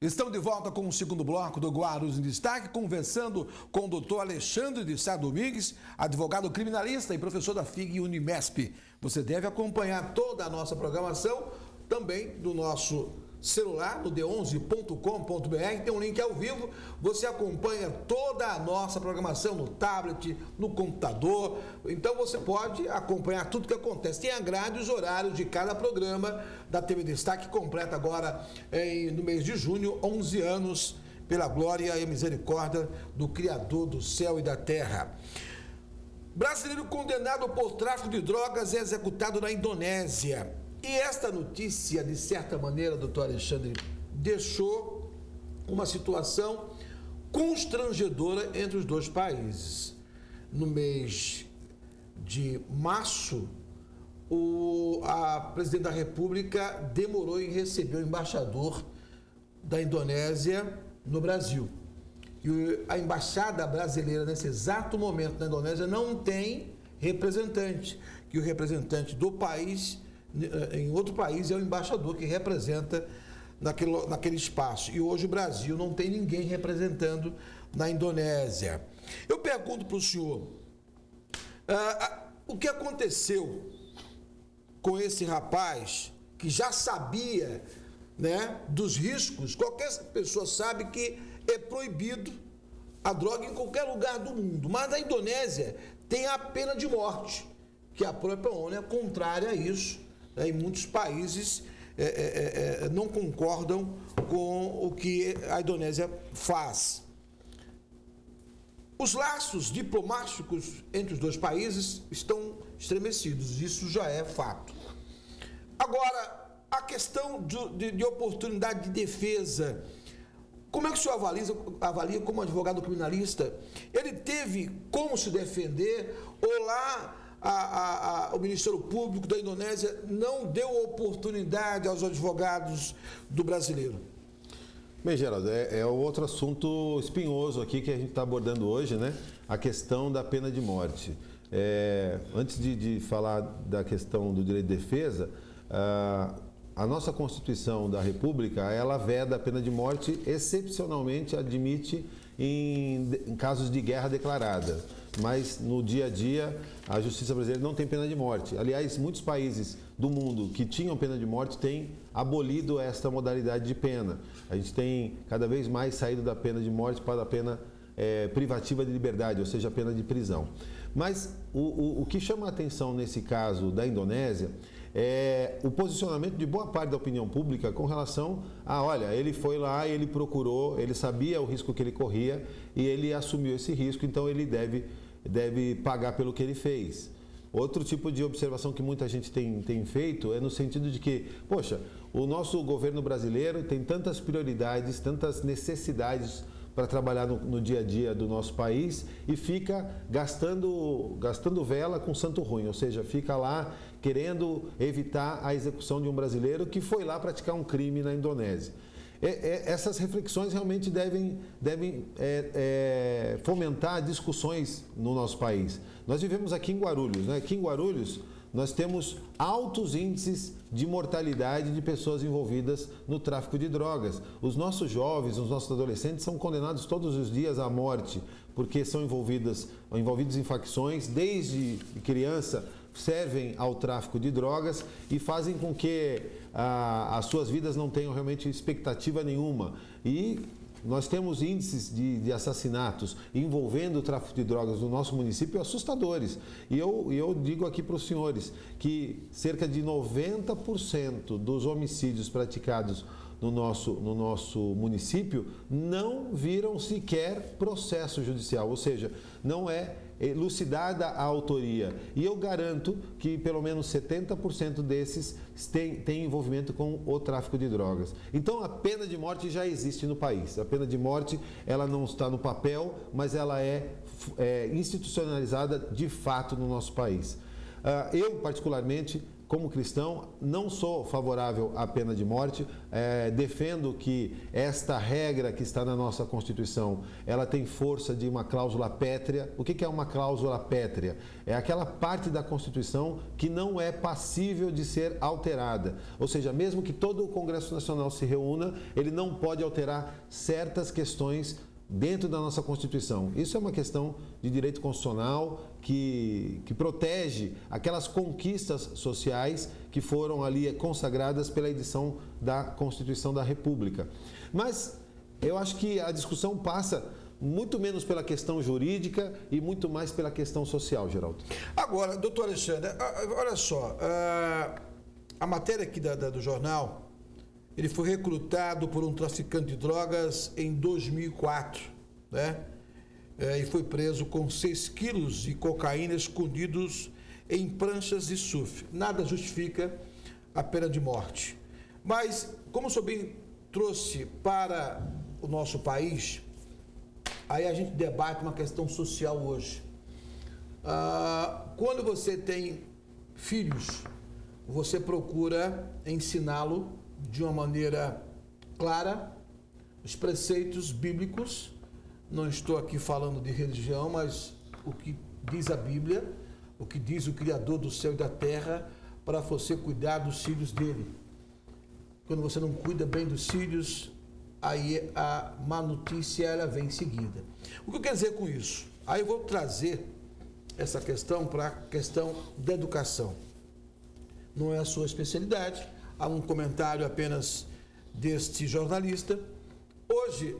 Estamos de volta com o segundo bloco do Guarulhos em Destaque, conversando com o doutor Alexandre de Sá Domingues, advogado criminalista e professor da FIG Unimesp. Você deve acompanhar toda a nossa programação também do nosso celular, no d11.com.br, tem um link ao vivo, você acompanha toda a nossa programação no tablet, no computador, então você pode acompanhar tudo que acontece. Tem a grade e os horários de cada programa da TV Destaque, completa agora no mês de junho, 11 anos, pela glória e misericórdia do Criador do céu e da terra. Brasileiro condenado por tráfico de drogas é executado na Indonésia. E esta notícia, de certa maneira, doutor Alexandre, deixou uma situação constrangedora entre os dois países. No mês de março, a presidente da República demorou em receber o embaixador da Indonésia no Brasil. E a embaixada brasileira, nesse exato momento na Indonésia, não tem representante, que o representante do país em outro país é o embaixador que representa naquele espaço. E hoje o Brasil não tem ninguém representando na Indonésia. Eu pergunto para o senhor, o que aconteceu com esse rapaz que já sabia, né, dos riscos? Qualquer pessoa sabe que é proibido a droga em qualquer lugar do mundo, mas na Indonésia tem a pena de morte, que a própria ONU é contrária a isso. E muitos países não concordam com o que a Indonésia faz. Os laços diplomáticos entre os dois países estão estremecidos, isso já é fato. Agora, a questão de oportunidade de defesa, como é que o senhor avalia como advogado criminalista? Ele teve como se defender ou lá o Ministério Público da Indonésia não deu oportunidade aos advogados do brasileiro? Bem, Geraldo, é outro assunto espinhoso aqui que a gente está abordando hoje, né? A questão da pena de morte. Antes de falar da questão do direito de defesa, a nossa Constituição da República, ela veda a pena de morte, excepcionalmente admite em casos de guerra declarada. Mas no dia a dia a justiça brasileira não tem pena de morte. Aliás, muitos países do mundo que tinham pena de morte têm abolido esta modalidade de pena. A gente tem cada vez mais saído da pena de morte para a pena privativa de liberdade, ou seja, a pena de prisão. Mas o que chama a atenção nesse caso da Indonésia é o posicionamento de boa parte da opinião pública com relação a, olha, ele foi lá, ele procurou, ele sabia o risco que ele corria e ele assumiu esse risco, então ele deve pagar pelo que ele fez. Outro tipo de observação que muita gente tem feito é no sentido de que, poxa, o nosso governo brasileiro tem tantas prioridades, tantas necessidades para trabalhar no dia a dia do nosso país e fica gastando vela com santo ruim, ou seja, fica lá querendo evitar a execução de um brasileiro que foi lá praticar um crime na Indonésia. Essas reflexões realmente devem fomentar discussões no nosso país. Nós vivemos aqui em Guarulhos, né? Aqui em Guarulhos nós temos altos índices de mortalidade de pessoas envolvidas no tráfico de drogas. Os nossos jovens, os nossos adolescentes são condenados todos os dias à morte porque são envolvidos em facções, desde criança servem ao tráfico de drogas e fazem com que as suas vidas não tenham realmente expectativa nenhuma. E nós temos índices de assassinatos envolvendo o tráfico de drogas no nosso município assustadores. E eu digo aqui para os senhores que cerca de 90% dos homicídios praticados no nosso município não viram sequer processo judicial, ou seja, não é elucidada a autoria. E eu garanto que pelo menos 70% desses têm envolvimento com o tráfico de drogas. Então a pena de morte já existe no país. A pena de morte, ela não está no papel, mas ela é institucionalizada de fato no nosso país. Eu, particularmente, como cristão, não sou favorável à pena de morte, defendo que esta regra que está na nossa Constituição, ela tem força de uma cláusula pétrea. O que é uma cláusula pétrea? É aquela parte da Constituição que não é passível de ser alterada. Ou seja, mesmo que todo o Congresso Nacional se reúna, ele não pode alterar certas questões dentro da nossa Constituição. Isso é uma questão de direito constitucional que protege aquelas conquistas sociais que foram ali consagradas pela edição da Constituição da República. Mas eu acho que a discussão passa muito menos pela questão jurídica e muito mais pela questão social, Geraldo. Agora, doutor Alexandre, olha só, a matéria aqui do jornal, ele foi recrutado por um traficante de drogas em 2004, né? E foi preso com 6 quilos de cocaína escondidos em pranchas de surf. Nada justifica a pena de morte. Mas, como o senhor bem trouxe para o nosso país, aí a gente debate uma questão social hoje. Quando você tem filhos, você procura ensiná-lo de uma maneira clara, os preceitos bíblicos. Não estou aqui falando de religião, mas o que diz a Bíblia, o que diz o Criador do céu e da terra, para você cuidar dos filhos dele. Quando você não cuida bem dos filhos, aí a má notícia ela vem em seguida. O que eu quero dizer com isso? Aí eu vou trazer essa questão para a questão da educação. Não é a sua especialidade. Há um comentário apenas deste jornalista. Hoje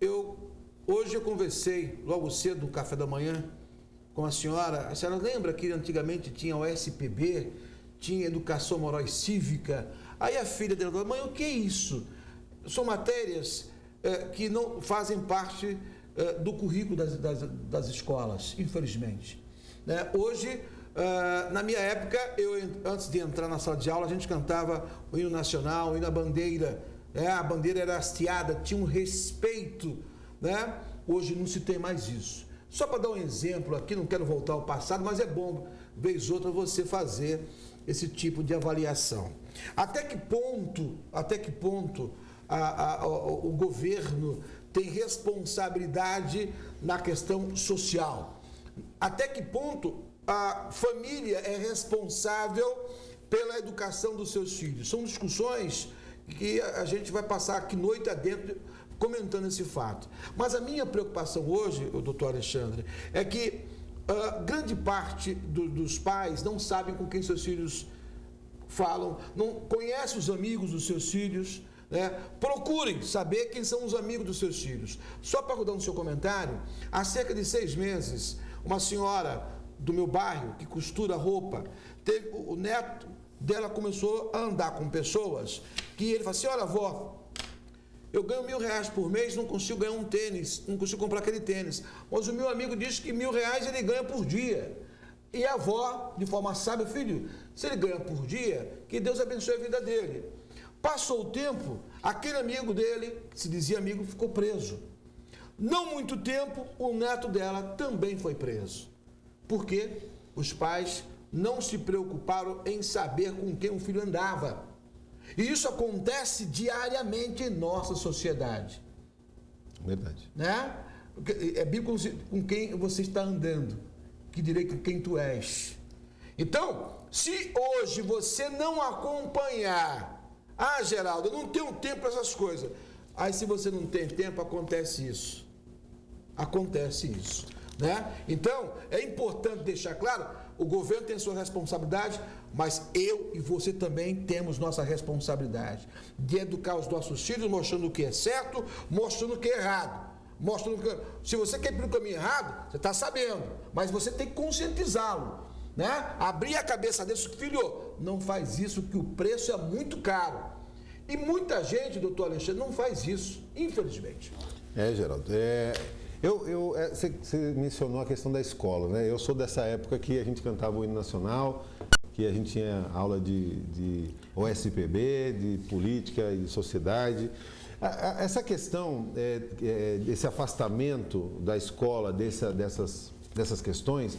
eu conversei logo cedo no café da manhã com a senhora. A senhora lembra que antigamente tinha o SPB, tinha Educação Moral e Cívica? Aí a filha dela falou: mãe, o que é isso? São matérias que não fazem parte do currículo das escolas, infelizmente. Né? Hoje, na minha época, antes de entrar na sala de aula, a gente cantava o hino nacional, o hino da bandeira. A bandeira era hasteada, tinha um respeito. Né? Hoje não se tem mais isso. Só para dar um exemplo aqui, não quero voltar ao passado, mas é bom, vez outra, você fazer esse tipo de avaliação. Até que ponto o governo tem responsabilidade na questão social? Até que ponto a família é responsável pela educação dos seus filhos? São discussões que a gente vai passar aqui noite adentro comentando esse fato. Mas a minha preocupação hoje, doutor Alexandre, é que grande parte dos pais não sabem com quem seus filhos falam, não conhecem os amigos dos seus filhos. Né? Procurem saber quem são os amigos dos seus filhos. Só para rodar no seu comentário, há cerca de 6 meses, uma senhora do meu bairro, que costura roupa, o neto dela começou a andar com pessoas que ele falou assim: olha, avó, eu ganho R$1.000 por mês, não consigo ganhar um tênis, não consigo comprar aquele tênis, mas o meu amigo diz que R$1.000 ele ganha por dia. E a avó, de forma sábia: filho, se ele ganha por dia, que Deus abençoe a vida dele. Passou o tempo, aquele amigo dele, que se dizia amigo, ficou preso. Não muito tempo, o neto dela também foi preso. Por quê? Os pais não se preocuparam em saber com quem o filho andava. E isso acontece diariamente em nossa sociedade. Verdade. Né? É bíblico com quem você está andando, que direi com quem tu és. Então, se hoje você não acompanhar, Geraldo, eu não tenho tempo para essas coisas. Aí, se você não tem tempo, acontece isso. Acontece isso. Né? Então, é importante deixar claro, o governo tem sua responsabilidade, mas eu e você também temos nossa responsabilidade de educar os nossos filhos, mostrando o que é certo, mostrando o que é errado. Mostrando que, se você quer ir pelo caminho errado, você está sabendo, mas você tem que conscientizá-lo. Né? Abrir a cabeça desse: filho, não faz isso, que o preço é muito caro. E muita gente, doutor Alexandre, não faz isso, infelizmente. Geraldo, você mencionou a questão da escola, né? Eu sou dessa época que a gente cantava o hino nacional, que a gente tinha aula de OSPB, de política e de sociedade. Essa questão, esse afastamento da escola dessas questões,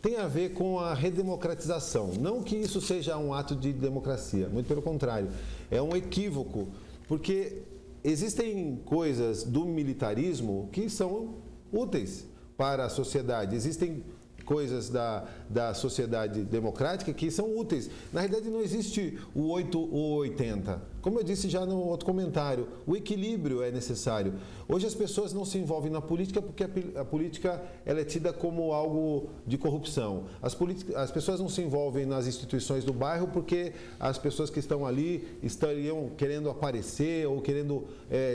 tem a ver com a redemocratização. Não que isso seja um ato de democracia, muito pelo contrário. É um equívoco, porque existem coisas do militarismo que são úteis para a sociedade. Existem coisas da sociedade democrática que são úteis. Na realidade, não existe o 8 ou 80. Como eu disse já no outro comentário, o equilíbrio é necessário. Hoje as pessoas não se envolvem na política porque a política ela é tida como algo de corrupção. As pessoas não se envolvem nas instituições do bairro porque as pessoas que estão ali estariam querendo aparecer ou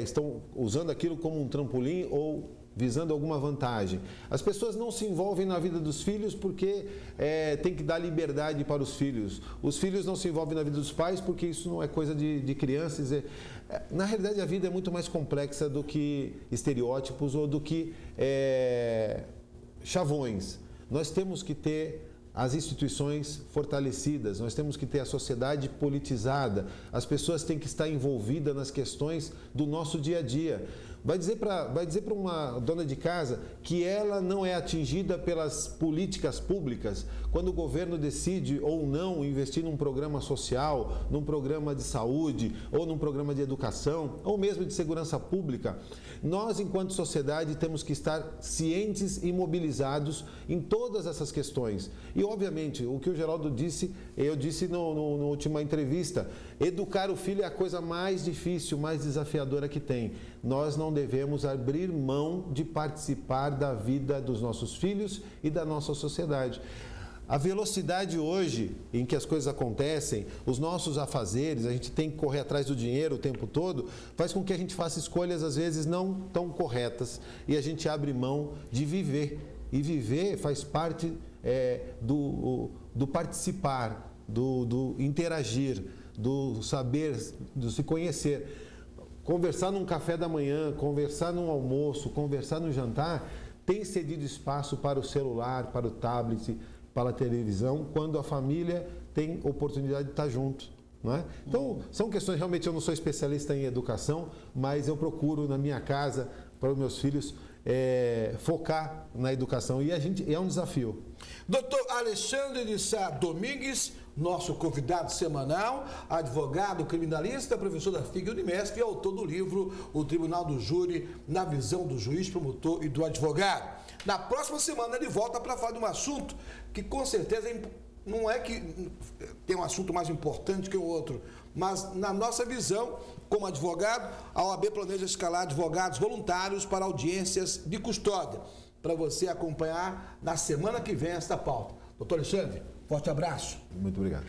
estão usando aquilo como um trampolim ou visando alguma vantagem. As pessoas não se envolvem na vida dos filhos porque tem que dar liberdade para os filhos. Os filhos não se envolvem na vida dos pais porque isso não é coisa de crianças. Na realidade, a vida é muito mais complexa do que estereótipos ou do que chavões. Nós temos que ter as instituições fortalecidas, nós temos que ter a sociedade politizada, as pessoas têm que estar envolvidas nas questões do nosso dia a dia. Vai dizer para uma dona de casa que ela não é atingida pelas políticas públicas quando o governo decide ou não investir num programa social, num programa de saúde, ou num programa de educação, ou mesmo de segurança pública. Nós, enquanto sociedade, temos que estar cientes e mobilizados em todas essas questões. E, obviamente, o que o Geraldo disse, eu disse na última entrevista, educar o filho é a coisa mais difícil, mais desafiadora que tem. Nós não devemos abrir mão de participar da vida dos nossos filhos e da nossa sociedade. A velocidade hoje em que as coisas acontecem, os nossos afazeres, a gente tem que correr atrás do dinheiro o tempo todo, faz com que a gente faça escolhas às vezes não tão corretas e a gente abre mão de viver. E viver faz parte do participar, do interagir, do saber, do se conhecer. Conversar num café da manhã, conversar num almoço, conversar no jantar, tem cedido espaço para o celular, para o tablet, para a televisão, quando a família tem oportunidade de estar junto. Não é? Então, são questões, realmente eu não sou especialista em educação, mas eu procuro na minha casa, para os meus filhos, focar na educação e é um desafio. Doutor Alexandre de Sá Domingues, nosso convidado semanal, advogado criminalista, professor da FIG Unimesp e autor do livro O Tribunal do Júri na Visão do Juiz, Promotor e do Advogado. Na próxima semana ele volta para falar de um assunto que com certeza não é que tem um assunto mais importante que o outro, mas na nossa visão, como advogado, a OAB planeja escalar advogados voluntários para audiências de custódia, para você acompanhar na semana que vem esta pauta. Doutor Alexandre, forte abraço. Muito obrigado.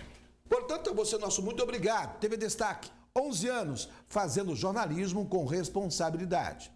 Portanto, a você, nosso muito obrigado. TV Destaque, 11 anos fazendo jornalismo com responsabilidade.